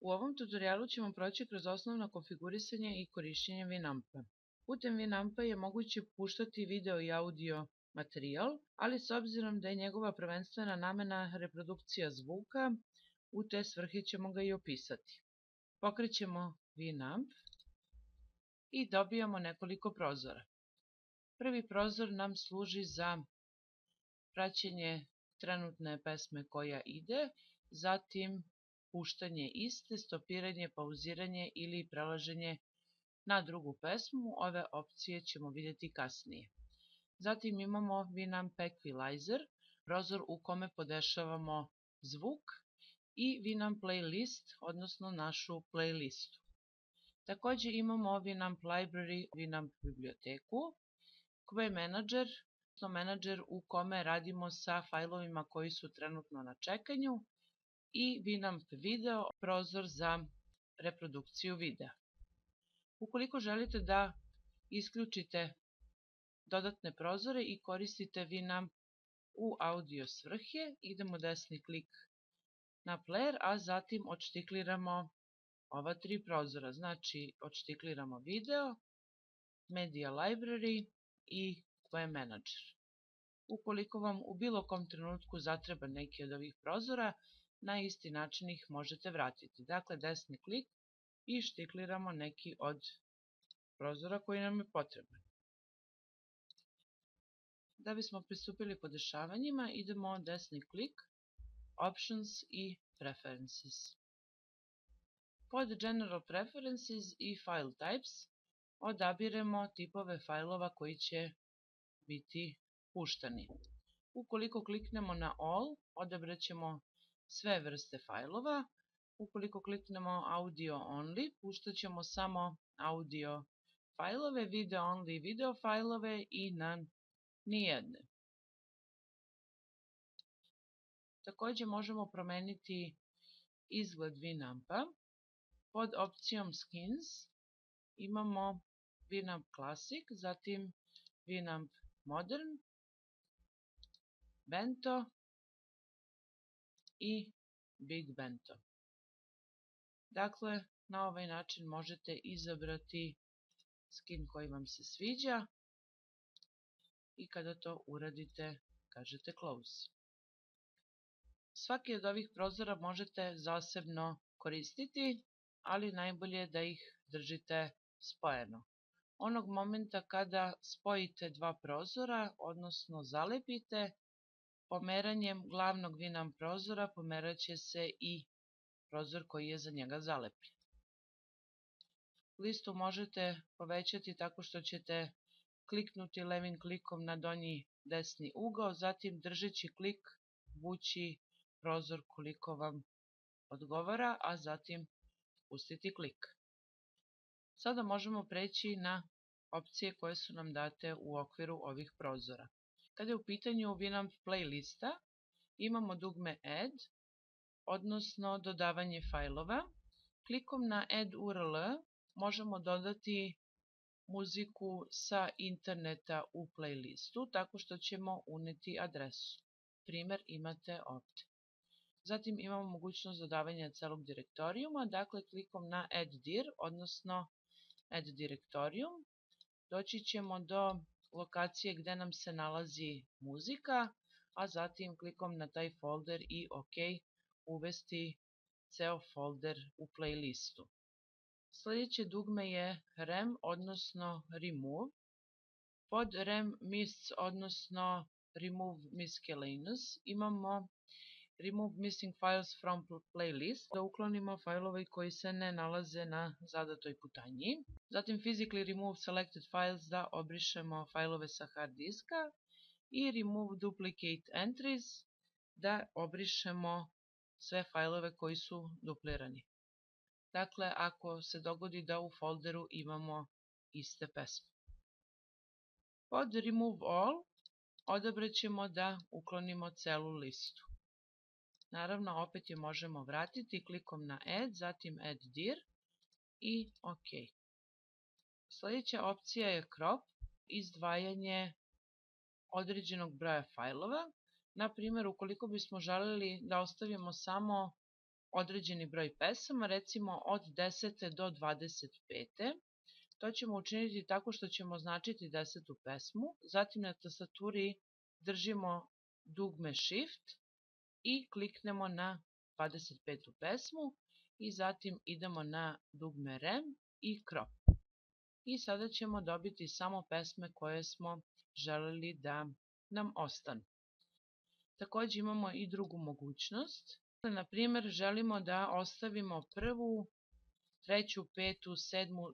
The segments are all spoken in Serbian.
U ovom tutorijalu ćemo proći kroz osnovno konfigurisanje i korišćenje Winampa. Putem Winampa je moguće puštati video i audio materijal, ali s obzirom da je njegova prvenstvena namena reprodukcija zvuka, u te svrhe ćemo ga i opisati. Pokrećemo Winamp i dobijamo nekoliko prozora. Prvi prozor nam služi za praćenje trenutne pesme koja ide, zatim puštanje iste, stopiranje, pauziranje ili prelaženje na drugu pesmu. Ove opcije ćemo vidjeti kasnije. Zatim imamo Winamp Equalizer, prozor u kome podešavamo zvuk, i Winamp Playlist, odnosno našu playlistu. Također imamo Winamp Library, Winamp biblioteku, Queue Manager, odnosno menadžer u kome radimo sa fajlovima koji su trenutno na čekanju, i Winamp Video, prozor za reprodukciju videa. Ukoliko želite da isključite dodatne prozore i koristite Winamp u audio svrhe, idemo desni klik na player, a zatim odštikliramo ova tri prozora. Znači, odštikliramo video, Media Library i Queue Manager. Ukoliko vam u bilo kom trenutku zatreba neki od ovih prozora, na isti način ih možete vratiti. Dakle, desni klik i štikliramo neki od prozora koji nam je potreban. Da bismo pristupili podešavanjima, idemo desni klik, Options i Preferences. Pod General Preferences i File Types odabiremo tipove fajlova koji će biti puštani. Ukoliko kliknemo na All, odabrat ćemo sve vrste fajlova. Ukoliko kliknemo Audio Only, puštat ćemo samo audio fajlove, Video Only video fajlove i na nijedne. Također možemo promeniti izgled Winampa. Pod opcijom Skins imamo Winamp Classic, zatim Winamp Modern, Bento i Big Bento. Dakle, na ovaj način možete izabrati skin koji vam se sviđa i kada to uradite, kažete Close. Svaki od ovih prozora možete zasebno koristiti, ali najbolje je da ih držite spojeno. Onog momenta kada spojite dva prozora, odnosno zalepite, pomeranjem glavnog Winamp prozora pomerat će se i prozor koji je za njega zalepljen. Listu možete povećati tako što ćete kliknuti levim klikom na donji desni ugao, zatim držeći klik vući prozor koliko vam odgovara, a zatim pustiti klik. Sada možemo preći na opcije koje su nam date u okviru ovih prozora. Kada je u pitanju Winamp playlista, imamo dugme Add, odnosno dodavanje fajlova. Klikom na Add URL možemo dodati muziku sa interneta u playlistu tako što ćemo uneti adresu. Primjer imate ovdje. Zatim imamo mogućnost dodavanja celog direktorijuma, dakle klikom na Add Dir, odnosno Add Directorium, doći ćemo do lokacije gdje nam se nalazi muzika, a zatim klikom na taj folder i OK uvesti ceo folder u playlistu. Sljedeće dugme je Rem, odnosno Remove. Pod Rem Miss, odnosno Remove Miscellaneous, imamo Remove Missing Files from Playlist, da uklonimo fajlove koji se ne nalaze na zadatoj putanji. Zatim Physically Remove Selected Files, da obrišemo fajlove sa hard diska. I Remove Duplicate Entries, da obrišemo sve fajlove koji su duplirani. Dakle, ako se dogodi da u folderu imamo iste pesme. Pod Remove All odabrat ćemo da uklonimo celu listu. Naravno, opet je možemo vratiti klikom na Add, zatim Add Dir i OK. Sljedeća opcija je Crop, izdvajanje određenog broja fajlova. Na primjer, ukoliko bismo želeli da ostavimo samo određeni broj pesama, recimo od 10. do 25. To ćemo učiniti tako što ćemo označiti 10. pesmu, zatim na tastaturi držimo dugme Shift i kliknemo na 25. pesmu i zatim idemo na dugme Rem i Crop. I sada ćemo dobiti samo pesme koje smo želeli da nam ostanu. Također imamo i drugu mogućnost. Na primjer, želimo da ostavimo prvu, treću, petu, sedmu,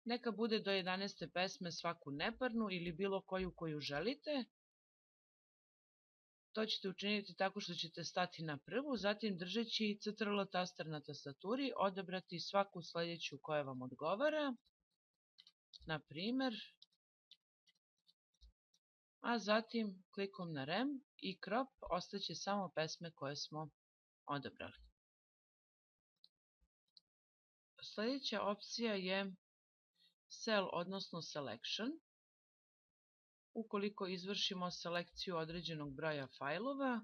neka bude do 11. pesme svaku neparnu ili bilo koju želite. To ćete učiniti tako što ćete stati na prvu, zatim držeći CTRL taster na tastaturi odabrati svaku sljedeću koja vam odgovara. Na primjer, a zatim klikom na Rem i Crop ostaće samo pesme koje smo odabrali. Sljedeća opcija je Cell odnosno Selection. Ukoliko izvršimo selekciju određenog broja fajlova,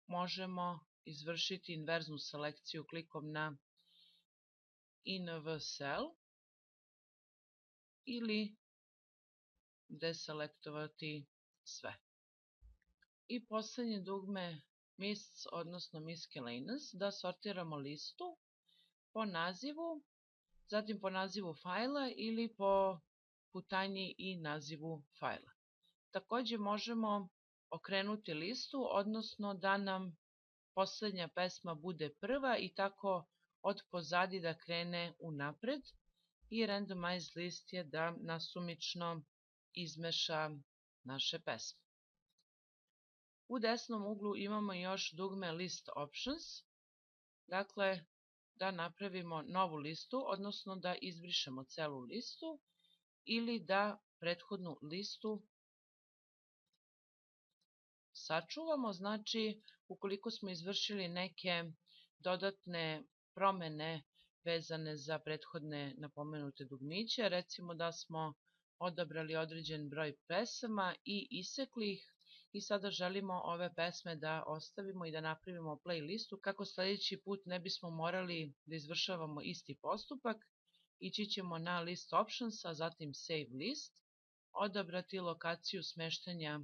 možemo izvršiti inverznu selekciju klikom na INV Cell ili deselektovati sve. I posljednje dugme Mists odnosno Miscellaneous, da sortiramo listu po nazivu, zatim po nazivu fajla ili po putanji i nazivu fajla. Također možemo okrenuti listu, odnosno da nam posljednja pesma bude prva i tako od pozadi da krene unapred. I randomize list je da nasumično izmeša naše pesme. U desnom uglu imamo još dugme List Options, dakle da napravimo novu listu, odnosno da izbrišemo celu listu ili da prethodnu listu sačuvamo. Znači, ukoliko smo izvršili neke dodatne promjene vezane za prethodne napomenute dugmiće, recimo da smo odabrali određen broj pesama i isekli ih i sada želimo ove pesme da ostavimo i da napravimo playlistu kako sljedeći put ne bismo morali da izvršavamo isti postupak, ići ćemo na List Options, a zatim Save List, odabrati lokaciju smještanja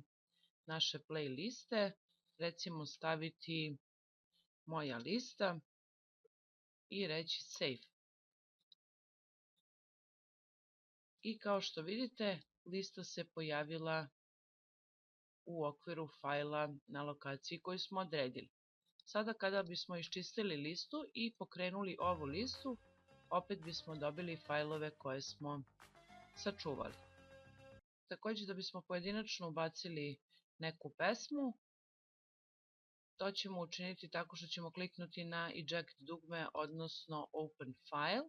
naše playliste, recimo staviti moja lista i reći Save. I kao što vidite, lista se pojavila u okviru fajla na lokaciji koju smo odredili. Sada kada bismo iščistili listu i pokrenuli ovu listu, opet bismo dobili fajlove koje smo sačuvali. Također da bismo pojedinačno ubacili neku pesmu, to ćemo učiniti tako što ćemo kliknuti na Eject dugme, odnosno Open File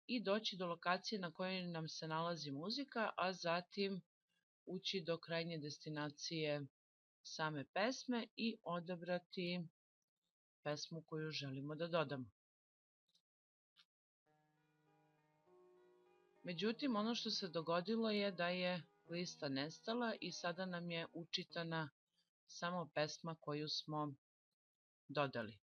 i doći do lokacije na kojoj nam se nalazi muzika, a zatim ući do krajnje destinacije same pesme i odabrati pesmu koju želimo da dodamo. Međutim, ono što se dogodilo je da je lista nestala i sada nam je učitana samo pesma koju smo dodali.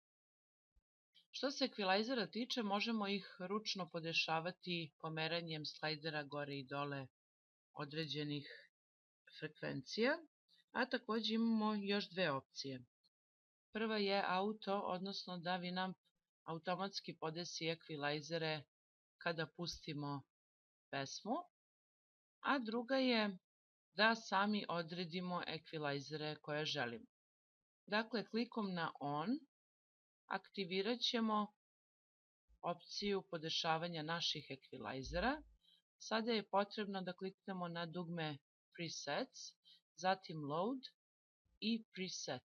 Što se ekvilajzera tiče, možemo ih ručno podešavati pomeranjem slajdera gore i dole određenih frekvencija, a također imamo još dve opcije. Prva je auto, odnosno da Winamp automatski podesi ekvilajzere kada pustimo pesmu, a druga je da sami odredimo ekvilajzere koje želimo. Dakle, klikom na On aktivirat ćemo opciju podešavanja naših ekvilajzera. Sada je potrebno da kliknemo na dugme Presets, zatim Load i Preset.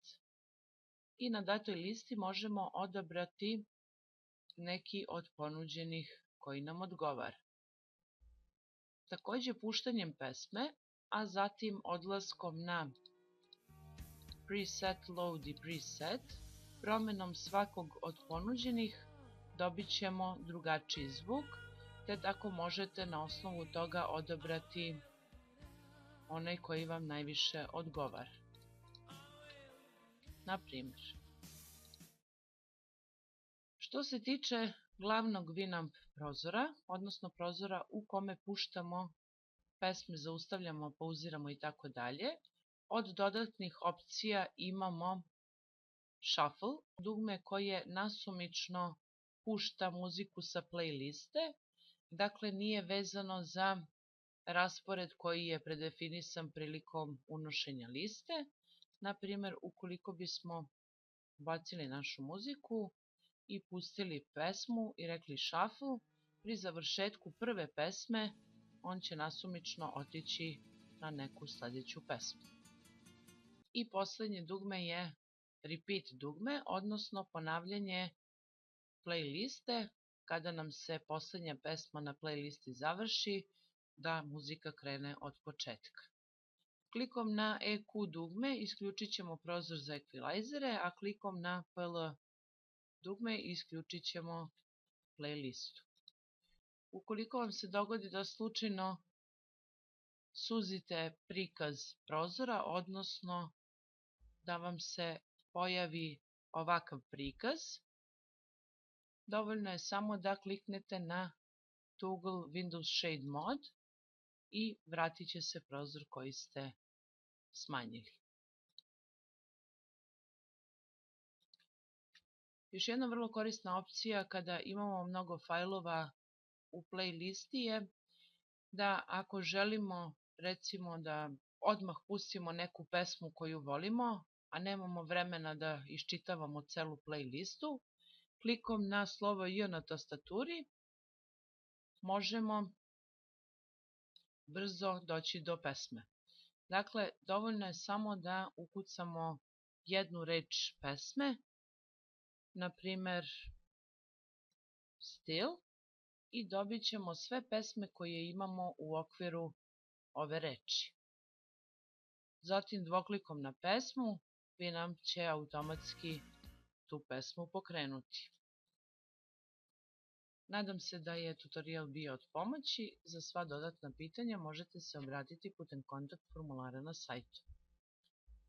I na datoj listi možemo odabrati neki od ponuđenih koji nam odgovara. Također puštanjem pesme, a zatim odlaskom na Preset, Load i Preset, promjenom svakog od ponuđenih dobit ćemo drugačiji zvuk, te tako možete na osnovu toga odabrati onaj koji vam najviše odgovara. Na primjer, Što se tiče glavnog Winamp prozora, odnosno prozora u kome puštamo pesme, zaustavljamo, pauziramo i tako dalje, od dodatnih opcija imamo Shuffle, dugme koje nasumično pušta muziku sa playliste, dakle nije vezano za raspored koji je predefinisan prilikom unošenja liste. Na primjer, ukoliko bismo bacili našu muziku i pustili pesmu i rekli shuffle, pri završetku prve pesme on će nasumično otići na neku sljedeću pesmu. I posljednje dugme je repeat dugme, odnosno ponavljanje playliste kada nam se posljednja pesma na playlisti završi, da muzika krene od početka. Klikom na EQ dugme isključit ćemo prozor za ekvilajzere, a klikom na PL dugme isključit ćemo playlistu. Ukoliko vam se dogodi da slučajno suzite prikaz prozora, odnosno da vam se pojavi ovakav prikaz, dovoljno je samo da kliknete na Toggle Windows Shade Mode i vratit će se prozor koji ste smanjili. Još jedna vrlo korisna opcija kada imamo mnogo fajlova u playlisti je da ako želimo recimo da odmah pustimo neku pesmu koju volimo, a nemamo vremena da iščitavamo celu playlistu, klikom na slovo J na tastaturi možemo brzo doći do pesme. Dakle, dovoljno je samo da ukucamo jednu reč pesme, na primjer Still, i dobit ćemo sve pesme koje imamo u okviru ove reči. Zatim dvoklikom na pesmu Winamp će automatski tu pesmu pokrenuti. Nadam se da je tutorial bio od pomoći. Za sva dodatna pitanja možete se obratiti putem kontakt formulara na sajtu.